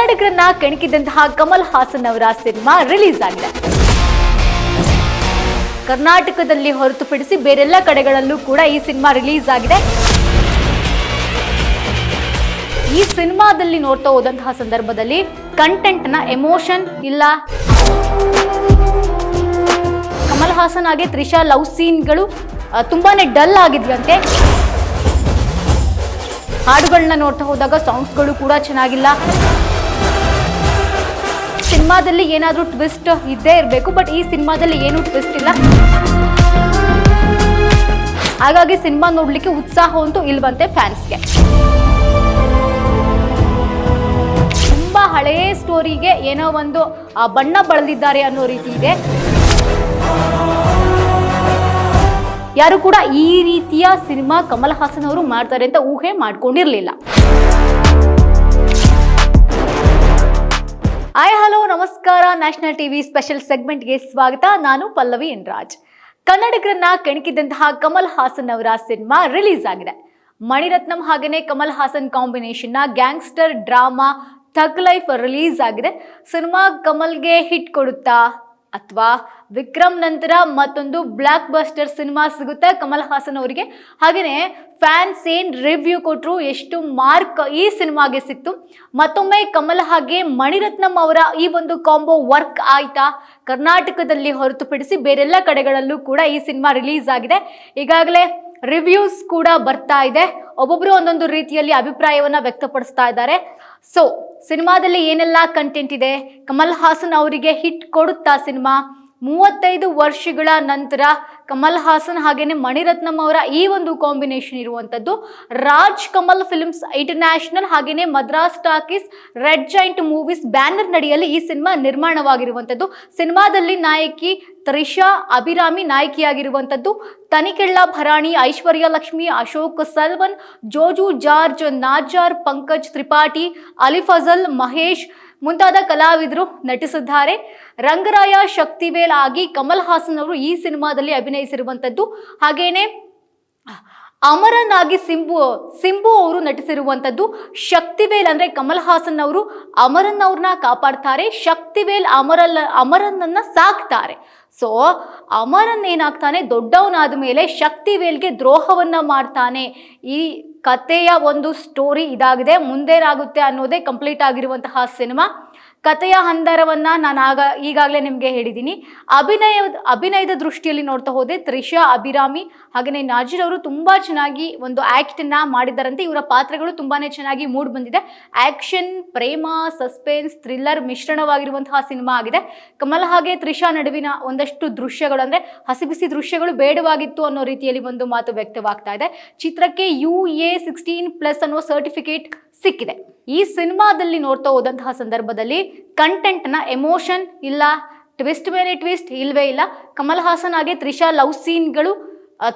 ಕನ್ನಡಿಗರನ್ನ ಕೆಣಕಿದಂತಹ ಕಮಲ್ ಹಾಸನ್ ಅವರ cinema release ಆಗಿದೆ. ಕರ್ನಾಟಕದಲ್ಲಿ ಹೊರತುಪಡಿಸಿ ಬೇರೆಲ್ಲ ಕಡೆಗಳಲ್ಲೂ ಕೂಡ ಈ ಸಿನಿಮಾ ರಿಲೀಸ್ ಆಗಿದೆ. ಈ ಸಿನಿಮಾದಲ್ಲಿ ನೋಡ್ತಾ ಹೋದಂತಹ ಸಂದರ್ಭದಲ್ಲಿ ಕಂಟೆಂಟ್ ನ ಎಮೋಷನ್ ಇಲ್ಲ. ಕಮಲ್ ಹಾಸನ್ ಹಾಗೆ ತ್ರಿಷಾ ಲವ್ ಸೀನ್ಗಳು ತುಂಬಾನೇ ಡಲ್ ಆಗಿದ್ವಂತೆ. ಹಾಡುಗಳನ್ನ ನೋಡ್ತಾ ಹೋದಾಗ ಸಾಂಗ್ಸ್ಗಳು ಕೂಡ ಚೆನ್ನಾಗಿಲ್ಲ. ಸಿನಿಮಾದಲ್ಲಿ ಏನಾದ್ರೂ ಟ್ವಿಸ್ಟ್ ಇದ್ದೇ ಇರಬೇಕು, ಬಟ್ ಈ ಸಿನಿಮಾದಲ್ಲಿ ಏನೂ ಟ್ವಿಸ್ಟ್ ಇಲ್ಲ. ಹಾಗಾಗಿ ಸಿನಿಮಾ ನೋಡ್ಲಿಕ್ಕೆ ಉತ್ಸಾಹ ಅಂತೂ ಇಲ್ವಂತೆ ಫ್ಯಾನ್ಸ್ಗೆ. ತುಂಬಾ ಹಳೆಯ ಸ್ಟೋರಿಗೆ ಏನೋ ಒಂದು ಬಣ್ಣ ಬಳದಿದ್ದಾರೆ ಅನ್ನೋ ರೀತಿ ಇದೆ. ಯಾರು ಕೂಡ ಈ ರೀತಿಯ ಸಿನಿಮಾ ಕಮಲ್ ಹಾಸನ್ ಅವರು ಮಾಡ್ತಾರೆ ಅಂತ ಊಹೆ ಮಾಡ್ಕೊಂಡಿರ್ಲಿಲ್ಲ. ಹಾಯ್ ಹಲೋ ನಮಸ್ಕಾರ, ನ್ಯಾಷನಲ್ ಟಿವಿ ಸ್ಪೆಷಲ್ ಸೆಗ್ಮೆಂಟ್ಗೆ ಸ್ವಾಗತ. ನಾನು ಪಲ್ಲವಿ ಎನ್ ರಾಜ್. ಕನ್ನಡಿಗರನ್ನ ಕೆಣಕಿದಂತಹ ಕಮಲ್ ಹಾಸನ್ ಅವರ ಸಿನಿಮಾ ರಿಲೀಸ್ ಆಗಿದೆ. ಮಣಿರತ್ನಂ ಹಾಗೇನೆ ಕಮಲ್ ಹಾಸನ್ ಕಾಂಬಿನೇಷನ್ ನ ಗ್ಯಾಂಗ್ಸ್ಟರ್ ಡ್ರಾಮಾ ಥಗ್ ಲೈಫ್ ರಿಲೀಸ್ ಆಗಿದೆ. ಸಿನಿಮಾ ಕಮಲ್ಗೆ ಹಿಟ್ ಕೊಡುತ್ತಾ ಅಥವಾ ವಿಕ್ರಮ್ ನಂತರ ಮತ್ತೊಂದು ಬ್ಲಾಕ್ ಬಸ್ಟರ್ ಸಿನಿಮಾ ಸಿಗುತ್ತಾ ಕಮಲ್ ಹಾಸನ್ ಅವರಿಗೆ? ಹಾಗೆಯೇ ಫ್ಯಾನ್ಸ್ ಏನ್ ರಿವ್ಯೂ ಕೊಟ್ಟರು, ಎಷ್ಟು ಮಾರ್ಕ್ ಈ ಸಿನಿಮಾಗೆ ಸಿಕ್ತು? ಮತ್ತೊಮ್ಮೆ ಕಮಲ್ ಹಾಗೆ ಮಣಿರತ್ನಂ ಅವರ ಈ ಒಂದು ಕಾಂಬೋ ವರ್ಕ್ ಆಯ್ತಾ? ಕರ್ನಾಟಕದಲ್ಲಿ ಹೊರತುಪಡಿಸಿ ಬೇರೆಲ್ಲ ಕಡೆಗಳಲ್ಲೂ ಕೂಡ ಈ ಸಿನಿಮಾ ರಿಲೀಸ್ ಆಗಿದೆ. ಈಗಾಗಲೇ ರಿವ್ಯೂಸ್ ಕೂಡ ಬರ್ತಾ ಇದೆ. ಒಬ್ಬೊಬ್ರು ಒಂದೊಂದು ರೀತಿಯಲ್ಲಿ ಅಭಿಪ್ರಾಯವನ್ನ ವ್ಯಕ್ತಪಡಿಸ್ತಾ ಇದ್ದಾರೆ. ಸೊ ಸಿನಿಮಾದಲ್ಲಿ ಏನೆಲ್ಲ ಕಂಟೆಂಟ್ ಇದೆ? ಕಮಲ್ ಹಾಸನ್ ಅವರಿಗೆ ಹಿಟ್ ಕೊಡುತ್ತಾ ಸಿನಿಮಾ? 35 ವರ್ಷಗಳ ನಂತರ ಕಮಲ್ ಹಾಸನ್ ಹಾಗೇನೆ ಮಣಿರತ್ನಂ ಅವರ ಈ ಒಂದು ಕಾಂಬಿನೇಷನ್ ಇರುವಂತದ್ದು ರಾಜ್ ಕಮಲ್ ಫಿಲ್ಮ್ಸ್ ಇಂಟರ್ನ್ಯಾಷನಲ್ ಹಾಗೇನೆ Madras talkies red giant movies banner ನಡಿಯಲ್ಲಿ ಈ ಸಿನಿಮಾ ನಿರ್ಮಾಣವಾಗಿರುವಂತದ್ದು. ಸಿನಿಮಾದಲ್ಲಿ ನಾಯಕಿ ತ್ರಿಷಾ ಅಭಿರಾಮಿ ನಾಯಕಿಯಾಗಿರುವಂತದ್ದು. ತನಿಕೆಳ್ಳ ಭರಾಣಿ, ಐಶ್ವರ್ಯ ಲಕ್ಷ್ಮಿ, ಅಶೋಕ್ ಸಲ್ವನ್, ಜೋಜು ಜಾರ್ಜ್, ನಾಜಾರ್, ಪಂಕಜ್ ತ್ರಿಪಾಠಿ, ಅಲಿ ಫಜಲ್, ಮಹೇಶ್ ಮುಂತಾದ ಕಲಾವಿದರು ನಟಿಸಿದ್ದಾರೆ. ರಂಗರಾಯ ಶಕ್ತಿವೇಲ್ ಆಗಿ ಕಮಲ್ ಹಾಸನ್ ಅವರು ಈ ಸಿನಿಮಾದಲ್ಲಿ ಅಭಿನಯಿಸಿರುವಂತದ್ದು. ಹಾಗೇನೆ ಅಮರನ್ ಆಗಿ ಸಿಂಬು ಅವರು ನಟಿಸಿರುವಂತದ್ದು. ಶಕ್ತಿವೇಲ್ ಅಂದ್ರೆ ಕಮಲ್ ಹಾಸನ್ ಅವರು ಅಮರನ್ ಅವ್ರನ್ನ ಕಾಪಾಡ್ತಾರೆ, ಶಕ್ತಿವೇಲ್ ಅಮರನ್ನ ಸಾಕ್ತಾರೆ. ಸೊ ಅಮರನ್ ಏನಾಗ್ತಾನೆ, ದೊಡ್ಡವನಾದ ಮೇಲೆ ಶಕ್ತಿವೇಲ್ಗೆ ದ್ರೋಹವನ್ನ ಮಾಡ್ತಾನೆ. ಈ ಕಥೆಯ ಒಂದು ಸ್ಟೋರಿ ಇದಾಗಿದೆ. ಮುಂದೇನಾಗುತ್ತೆ ಅನ್ನೋದೇ ಕಂಪ್ಲೀಟ್ ಆಗಿರುವಂತಹ ಸಿನಿಮಾ. ಕಥೆಯ ಹಂದರವನ್ನ ನಾನು ಈಗಾಗಲೇ ನಿಮಗೆ ಹೇಳಿದ್ದೀನಿ. ಅಭಿನಯದ ದೃಷ್ಟಿಯಲ್ಲಿ ನೋಡ್ತಾ ಹೋದೆ ತ್ರಿಷಾ ಅಭಿರಾಮಿ ಹಾಗೆಯೇ ನಾಜಿರ್ ಅವರು ತುಂಬಾ ಚೆನ್ನಾಗಿ ಒಂದು ಆಕ್ಟನ್ನ ಮಾಡಿದ್ದಾರಂತೆ. ಇವರ ಪಾತ್ರಗಳು ತುಂಬಾನೇ ಚೆನ್ನಾಗಿ ಮೂಡ್ ಬಂದಿದೆ. ಆಕ್ಷನ್, ಪ್ರೇಮ, ಸಸ್ಪೆನ್ಸ್, ಥ್ರಿಲ್ಲರ್ ಮಿಶ್ರಣವಾಗಿರುವಂತಹ ಸಿನಿಮಾ ಆಗಿದೆ. ಕಮಲ್ ಹಾಗೆ ತ್ರಿಷಾ ನಡುವಿನ ಒಂದಷ್ಟು ದೃಶ್ಯಗಳು ಅಂದ್ರೆ ಹಸಿಬಿಸಿ ದೃಶ್ಯಗಳು ಬೇಡವಾಗಿತ್ತು ಅನ್ನೋ ರೀತಿಯಲ್ಲಿ ಒಂದು ಮಾತು ವ್ಯಕ್ತವಾಗ್ತಾ ಇದೆ. ಚಿತ್ರಕ್ಕೆ UA16+ ಅನ್ನೋ ಸರ್ಟಿಫಿಕೇಟ್ ಸಿಕ್ಕಿದೆ. ಈ ಸಿನಿಮಾದಲ್ಲಿ ನೋಡ್ತಾ ಹೋದಂತಹ ಸಂದರ್ಭದಲ್ಲಿ ಕಂಟೆಂಟ್ ನ ಎಮೋಷನ್ ಇಲ್ಲ, ಟ್ವಿಸ್ಟ್ ಮೇಲೆ ಟ್ವಿಸ್ಟ್ ಇಲ್ವೇ ಇಲ್ಲ. ಕಮಲ್ ಹಾಸನ್ ಹಾಗೆ ತ್ರಿಷಾ ಲವ್ ಸೀನ್ಗಳು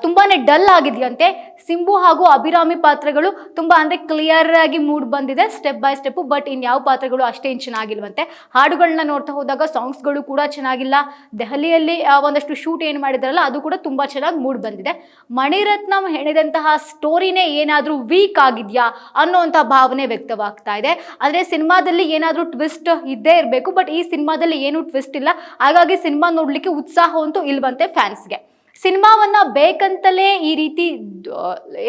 ತುಂಬಾನೇ ಡಲ್ ಆಗಿದೆಯಂತೆ. ಸಿಂಬು ಹಾಗೂ ಅಭಿರಾಮಿ ಪಾತ್ರಗಳು ತುಂಬಾ ಅಂದ್ರೆ ಕ್ಲಿಯರ್ ಆಗಿ ಮೂಡ್ ಬಂದಿದೆ ಸ್ಟೆಪ್ ಬೈ ಸ್ಟೆಪ್. ಬಟ್ ಇನ್ಯಾವ ಪಾತ್ರಗಳು ಅಷ್ಟೇನು ಚೆನ್ನಾಗಿಲ್ವಂತೆ. ಹಾಡುಗಳನ್ನ ನೋಡ್ತಾ ಹೋದಾಗ ಸಾಂಗ್ಸ್ಗಳು ಕೂಡ ಚೆನ್ನಾಗಿಲ್ಲ. ದೆಹಲಿಯಲ್ಲಿ ಒಂದಷ್ಟು ಶೂಟ್ ಏನು ಮಾಡಿದಾರಲ್ಲ ಅದು ಕೂಡ ತುಂಬಾ ಚೆನ್ನಾಗಿ ಮೂಡ್ ಬಂದಿದೆ. ಮಣಿರತ್ನಂ ಹೆಣೆದಂತಹ ಸ್ಟೋರಿನೇ ಏನಾದ್ರೂ ವೀಕ್ ಆಗಿದ್ಯಾ ಅನ್ನೋಂಥ ಭಾವನೆ ವ್ಯಕ್ತವಾಗ್ತಾ ಇದೆ. ಅಂದ್ರೆ ಸಿನಿಮಾದಲ್ಲಿ ಏನಾದ್ರೂ ಟ್ವಿಸ್ಟ್ ಇದ್ದೇ ಇರಬೇಕು, ಬಟ್ ಈ ಸಿನಿಮಾದಲ್ಲಿ ಏನೂ ಟ್ವಿಸ್ಟ್ ಇಲ್ಲ. ಹಾಗಾಗಿ ಸಿನಿಮಾ ನೋಡ್ಲಿಕ್ಕೆ ಉತ್ಸಾಹ ಅಂತೂ ಇಲ್ವಂತೆ ಫ್ಯಾನ್ಸ್ಗೆ. ಸಿನಿಮಾವನ್ನ ಬೇಕಂತಲೇ ಈ ರೀತಿ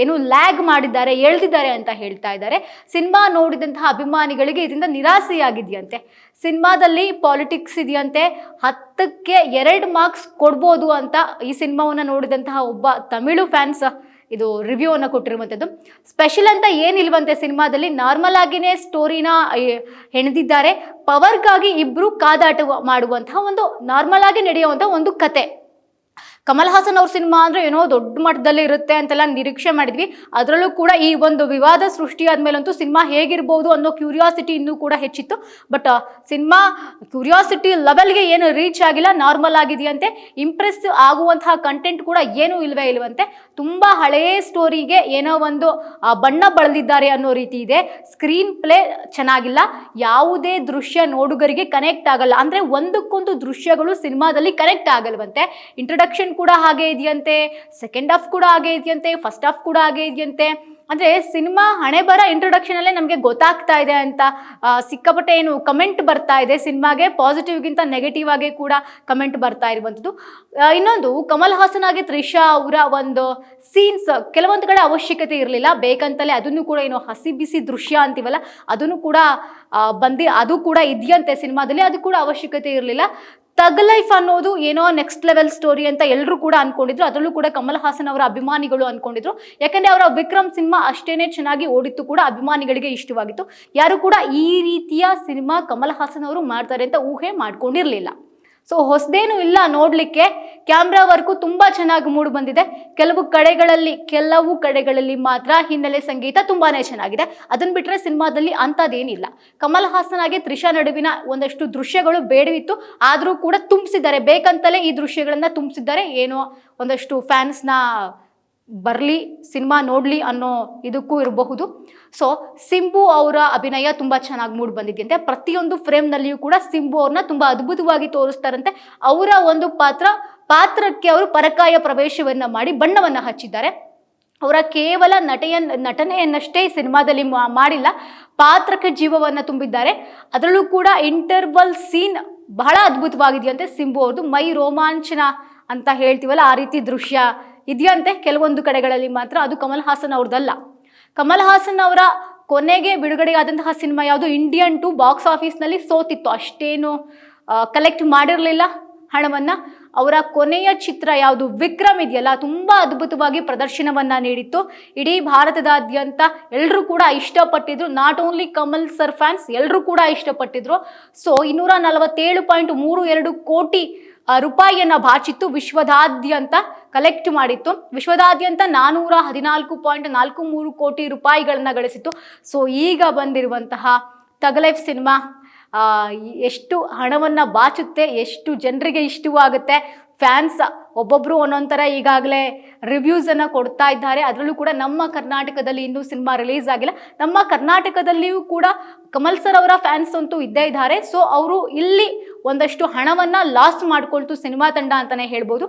ಏನು ಲ್ಯಾಗ್ ಮಾಡಿದ್ದಾರೆ, ಎಳ್ದಿದ್ದಾರೆ ಅಂತ ಹೇಳ್ತಾ ಇದ್ದಾರೆ. ಸಿನಿಮಾ ನೋಡಿದಂತಹ ಅಭಿಮಾನಿಗಳಿಗೆ ಇದರಿಂದ ನಿರಾಸೆಯಾಗಿದೆಯಂತೆ. ಸಿನಿಮಾದಲ್ಲಿ ಪಾಲಿಟಿಕ್ಸ್ ಇದೆಯಂತೆ. 10ಕ್ಕೆ 2 ಮಾರ್ಕ್ಸ್ ಕೊಡ್ಬೋದು ಅಂತ ಈ ಸಿನಿಮಾವನ್ನ ನೋಡಿದಂತಹ ಒಬ್ಬ ತಮಿಳು ಫ್ಯಾನ್ಸ್ ಇದು ರಿವ್ಯೂ ಅನ್ನ ಕೊಟ್ಟಿರುವಂಥದ್ದು. ಸ್ಪೆಷಲ್ ಅಂತ ಏನಿಲ್ವಂತೆ ಸಿನಿಮಾದಲ್ಲಿ, ನಾರ್ಮಲ್ ಆಗಿನೇ ಸ್ಟೋರಿನ ಹೆಣೆದಿದ್ದಾರೆ. ಪವರ್ಗಾಗಿ ಇಬ್ರು ಕಾದಾಟ ಮಾಡುವಂತಹ ಒಂದು ನಾರ್ಮಲ್ ಆಗಿ ನಡೆಯುವಂತಹ ಒಂದು ಕತೆ. ಕಮಲ್ ಹಾಸನ್ ಅವ್ರ ಸಿನಿಮಾ ಅಂದ್ರೆ ಏನೋ ದೊಡ್ಡ ಮಟ್ಟದಲ್ಲಿ ಇರುತ್ತೆ ಅಂತೆಲ್ಲ ನಿರೀಕ್ಷೆ ಮಾಡಿದ್ವಿ. ಅದರಲ್ಲೂ ಕೂಡ ಈ ಒಂದು ವಿವಾದ ಸೃಷ್ಟಿಯಾದ್ಮೇಲಂತೂ ಸಿನಿಮಾ ಹೇಗಿರ್ಬೋದು ಅನ್ನೋ ಕ್ಯೂರಿಯಾಸಿಟಿ ಇನ್ನೂ ಕೂಡ ಹೆಚ್ಚಿತ್ತು. ಬಟ್ ಸಿನಿಮಾ ಕ್ಯೂರಿಯಾಸಿಟಿ ಲೆವೆಲ್ಗೆ ಏನು ರೀಚ್ ಆಗಿಲ್ಲ, ನಾರ್ಮಲ್ ಆಗಿದೆಯಂತೆ. ಇಂಪ್ರೆಸ್ ಆಗುವಂತಹ ಕಂಟೆಂಟ್ ಕೂಡ ಏನೂ ಇಲ್ವಂತೆ. ತುಂಬಾ ಹಳೆಯ ಸ್ಟೋರಿಗೆ ಏನೋ ಒಂದು ಬಣ್ಣ ಬಳದಿದ್ದಾರೆ ಅನ್ನೋ ರೀತಿ ಇದೆ. ಸ್ಕ್ರೀನ್ ಪ್ಲೇ ಚೆನ್ನಾಗಿಲ್ಲ. ಯಾವುದೇ ದೃಶ್ಯ ನೋಡುಗರಿಗೆ ಕನೆಕ್ಟ್ ಆಗಲ್ಲ. ಅಂದ್ರೆ ಒಂದಕ್ಕೊಂದು ದೃಶ್ಯಗಳು ಸಿನಿಮಾದಲ್ಲಿ ಕನೆಕ್ಟ್ ಆಗಲ್ವಂತೆ. ಇಂಟ್ರೊಡಕ್ಷನ್ ಕೂಡ ಹಾಗೆ ಇದೆಯಂತೆ, ಸೆಕೆಂಡ್ ಹಾಫ್ ಕೂಡ ಹಾಗೆ ಇದೆಯಂತೆ, ಫಸ್ಟ್ ಹಾಫ್ ಕೂಡ ಹಾಗೆ ಇದೆಯಂತೆ. ಅಂದ್ರೆ ಸಿನಿಮಾ ಹಣೆ ಬರ ಇಂಟ್ರೊಡಕ್ಷನ್ ಅಲ್ಲೇ ನಮಗೆ ಗೊತ್ತಾಗ್ತಾ ಇದೆ ಅಂತ ಸಿಕ್ಕಾಪಟ್ಟೆ ಏನು ಕಮೆಂಟ್ ಬರ್ತಾ ಇದೆ ಸಿನಿಮಾಗೆ, ಪಾಸಿಟಿವ್ಗಿಂತ ನೆಗೆಟಿವ್ ಆಗಿ ಕೂಡ ಕಮೆಂಟ್ ಬರ್ತಾ ಇರುವಂಥದ್ದು. ಇನ್ನೊಂದು ಕಮಲ್ ಹಾಸನ್ ಆಗಿ ತ್ರಿಷಾ ಅವರ ಒಂದು ಸೀನ್ಸ್ ಕೆಲವೊಂದು ಕಡೆ ಅವಶ್ಯಕತೆ ಇರಲಿಲ್ಲ, ಬೇಕಂತಲೇ ಅದನ್ನು ಕೂಡ ಏನೋ ಹಸಿ ಬಿಸಿ ದೃಶ್ಯ ಅಂತೀವಲ್ಲ ಅದನ್ನು ಕೂಡ ಅದು ಕೂಡ ಇದೆಯಂತೆ ಸಿನಿಮಾದಲ್ಲಿ, ಅದು ಕೂಡ ಅವಶ್ಯಕತೆ ಇರಲಿಲ್ಲ. ತಗ್ ಲೈಫ್ ಅನ್ನೋದು ಏನೋ ನೆಕ್ಸ್ಟ್ ಲೆವೆಲ್ ಸ್ಟೋರಿ ಅಂತ ಎಲ್ಲರೂ ಕೂಡ ಅನ್ಕೊಂಡಿದ್ರು, ಅದರಲ್ಲೂ ಕೂಡ ಕಮಲ್ ಹಾಸನ್ ಅವರ ಅಭಿಮಾನಿಗಳು ಅನ್ಕೊಂಡಿದ್ರು. ಯಾಕಂದ್ರೆ ಅವರ ವಿಕ್ರಮ್ ಸಿನಿಮಾ ಅಷ್ಟೇನೆ ಚೆನ್ನಾಗಿ ಓಡಿತ್ತು ಕೂಡ, ಅಭಿಮಾನಿಗಳಿಗೆ ಇಷ್ಟವಾಗಿತ್ತು. ಯಾರು ಕೂಡ ಈ ರೀತಿಯ ಸಿನಿಮಾ ಕಮಲ್ ಹಾಸನ್ ಅವರು ಮಾಡ್ತಾರೆ ಅಂತ ಊಹೆ ಮಾಡ್ಕೊಂಡಿರ್ಲಿಲ್ಲ. ಸೊ ಹೊಸದೇನು ಇಲ್ಲ ನೋಡ್ಲಿಕ್ಕೆ, ಕ್ಯಾಮ್ರಾ ವರ್ಕು ತುಂಬಾ ಚೆನ್ನಾಗಿ ಮೂಡ್ ಬಂದಿದೆ. ಕೆಲವು ಕಡೆಗಳಲ್ಲಿ ಮಾತ್ರ ಹಿನ್ನೆಲೆ ಸಂಗೀತ ತುಂಬಾನೇ ಚೆನ್ನಾಗಿದೆ. ಅದನ್ನ ಬಿಟ್ರೆ ಸಿನಿಮಾದಲ್ಲಿ ಅಂತದೇನಿಲ್ಲ. ಕಮಲ್ ಹಾಸನ್ ಆಗಿ ತ್ರಿಷಾ ನಡುವಿನ ಒಂದಷ್ಟು ದೃಶ್ಯಗಳು ಬೇಡವಿತ್ತು, ಆದ್ರೂ ಕೂಡ ತುಂಬಿಸಿದ್ದಾರೆ, ಬೇಕಂತಲೇ ಈ ದೃಶ್ಯಗಳನ್ನ ತುಂಬಿಸಿದ್ದಾರೆ. ಏನೋ ಒಂದಷ್ಟು ಫ್ಯಾನ್ಸ್ನ ಬರಲಿ ಸಿನಿಮಾ ನೋಡಲಿ ಅನ್ನೋ ಇದಕ್ಕೂ ಇರಬಹುದು. ಸೊ ಸಿಂಬು ಅವರ ಅಭಿನಯ ತುಂಬ ಚೆನ್ನಾಗಿ ಮೂಡ್ ಬಂದಿದ್ದಂತೆ. ಪ್ರತಿಯೊಂದು ಫ್ರೇಮ್ನಲ್ಲಿಯೂ ಕೂಡ ಸಿಂಬು ಅವ್ರನ್ನ ತುಂಬ ಅದ್ಭುತವಾಗಿ ತೋರಿಸ್ತಾರಂತೆ. ಅವರ ಒಂದು ಪಾತ್ರಕ್ಕೆ ಅವರು ಪರಕಾಯ ಪ್ರವೇಶವನ್ನ ಮಾಡಿ ಬಣ್ಣವನ್ನ ಹಚ್ಚಿದ್ದಾರೆ. ಅವರ ಕೇವಲ ನಟನೆಯನ್ನಷ್ಟೇ ಸಿನಿಮಾದಲ್ಲಿ ಮಾಡಿಲ್ಲ, ಪಾತ್ರಕ್ಕೆ ಜೀವವನ್ನ ತುಂಬಿದ್ದಾರೆ. ಅದರಲ್ಲೂ ಕೂಡ ಇಂಟರ್ವಲ್ ಸೀನ್ ಬಹಳ ಅದ್ಭುತವಾಗಿದೆಯಂತೆ. ಸಿಂಬು ಅವ್ರದ್ದು ಮೈ ರೋಮಾಂಚನ ಅಂತ ಹೇಳ್ತೀವಲ್ಲ ಆ ರೀತಿ ದೃಶ್ಯ ಇದೆಯಂತೆ ಕೆಲವೊಂದು ಕಡೆಗಳಲ್ಲಿ ಮಾತ್ರ. ಅದು ಕಮಲ್ ಹಾಸನ್ ಅವ್ರದ್ದಲ್ಲ. ಕಮಲ್ ಹಾಸನ್ ಅವರ ಕೊನೆಗೆ ಬಿಡುಗಡೆಯಾದಂತಹ ಸಿನಿಮಾ ಯಾವುದು, ಇಂಡಿಯನ್ 2 ಬಾಕ್ಸ್ ಆಫೀಸ್ನಲ್ಲಿ ಸೋತಿತ್ತು, ಅಷ್ಟೇನು ಕಲೆಕ್ಟ್ ಮಾಡಿರಲಿಲ್ಲ ಹಣವನ್ನ. ಅವರ ಕೊನೆಯ ಚಿತ್ರ ಯಾವುದು ವಿಕ್ರಮ್ ಇದೆಯಲ್ಲ, ತುಂಬಾ ಅದ್ಭುತವಾಗಿ ಪ್ರದರ್ಶನವನ್ನ ನೀಡಿತ್ತು. ಇಡೀ ಭಾರತದಾದ್ಯಂತ ಎಲ್ಲರೂ ಕೂಡ ಇಷ್ಟಪಟ್ಟಿದ್ರು, not only Kamal sir fans, ಎಲ್ಲರೂ ಕೂಡ ಇಷ್ಟಪಟ್ಟಿದ್ರು. ಸೊ 247.32 ಕೋಟಿ ರೂಪಾಯಿಯನ್ನ ಬಾಚಿತ್ತು, ವಿಶ್ವದಾದ್ಯಂತ ಕಲೆಕ್ಟ್ ಮಾಡಿತ್ತು. ವಿಶ್ವದಾದ್ಯಂತ 414.43 ಕೋಟಿ ರೂಪಾಯಿಗಳನ್ನ ಗಳಿಸಿತ್ತು. ಸೊ ಈಗ ಬಂದಿರುವಂತಹ ತಗ್ ಲೈಫ್ ಸಿನಿಮಾ ಎಷ್ಟು ಹಣವನ್ನ ಬಾಚುತ್ತೆ, ಎಷ್ಟು ಜನರಿಗೆ ಇಷ್ಟವಾಗುತ್ತೆ. ಫ್ಯಾನ್ಸ್ ಒಬ್ಬೊಬ್ರು ಒಂದೊಂಥರ ಈಗಾಗಲೇ ರಿವ್ಯೂಸ್ ಅನ್ನ ಕೊಡ್ತಾ ಇದ್ದಾರೆ. ಅದರಲ್ಲೂ ಕೂಡ ನಮ್ಮ ಕರ್ನಾಟಕದಲ್ಲಿ ಇನ್ನೂ ಸಿನಿಮಾ ರಿಲೀಸ್ ಆಗಿಲ್ಲ. ನಮ್ಮ ಕರ್ನಾಟಕದಲ್ಲಿಯೂ ಕೂಡ ಕಮಲ್ ಸರ್ ಅವರ ಫ್ಯಾನ್ಸ್ ಅಂತೂ ಇದ್ದೇ ಇದ್ದಾರೆ. ಸೊ ಅವರು ಇಲ್ಲಿ ಒಂದಷ್ಟು ಹಣವನ್ನ ಲಾಸ್ ಮಾಡ್ಕೊಳ್ತು ಸಿನಿಮಾ ತಂಡ ಅಂತಾನೆ ಹೇಳ್ಬೋದು.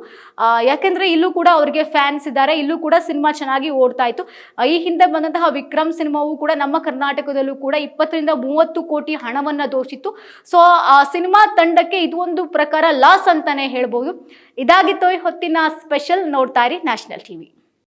ಯಾಕೆಂದ್ರೆ ಇಲ್ಲೂ ಕೂಡ ಅವ್ರಿಗೆ ಫ್ಯಾನ್ಸ್ ಇದ್ದಾರೆ, ಇಲ್ಲೂ ಕೂಡ ಸಿನಿಮಾ ಚೆನ್ನಾಗಿ ಓಡ್ತಾ ಇತ್ತು. ಈ ಹಿಂದೆ ಬಂದಂತಹ ವಿಕ್ರಮ್ ಸಿನಿಮಾವು ಕೂಡ ನಮ್ಮ ಕರ್ನಾಟಕದಲ್ಲೂ ಕೂಡ 20-30 ಕೋಟಿ ಹಣವನ್ನ ದೋಷಿತ್ತು. ಸೊ ಆ ಸಿನಿಮಾ ತಂಡಕ್ಕೆ ಇದು ಒಂದು ಪ್ರಕಾರ ಲಾಸ್ ಅಂತಾನೆ ಹೇಳ್ಬೋದು. ಇದಾಗಿತ್ತು ಈ ಹೊತ್ತಿನ ಸ್ಪೆಷಲ್. ನೋಡ್ತಾ ಇರಿ ನ್ಯಾಷನಲ್ ಟಿವಿ.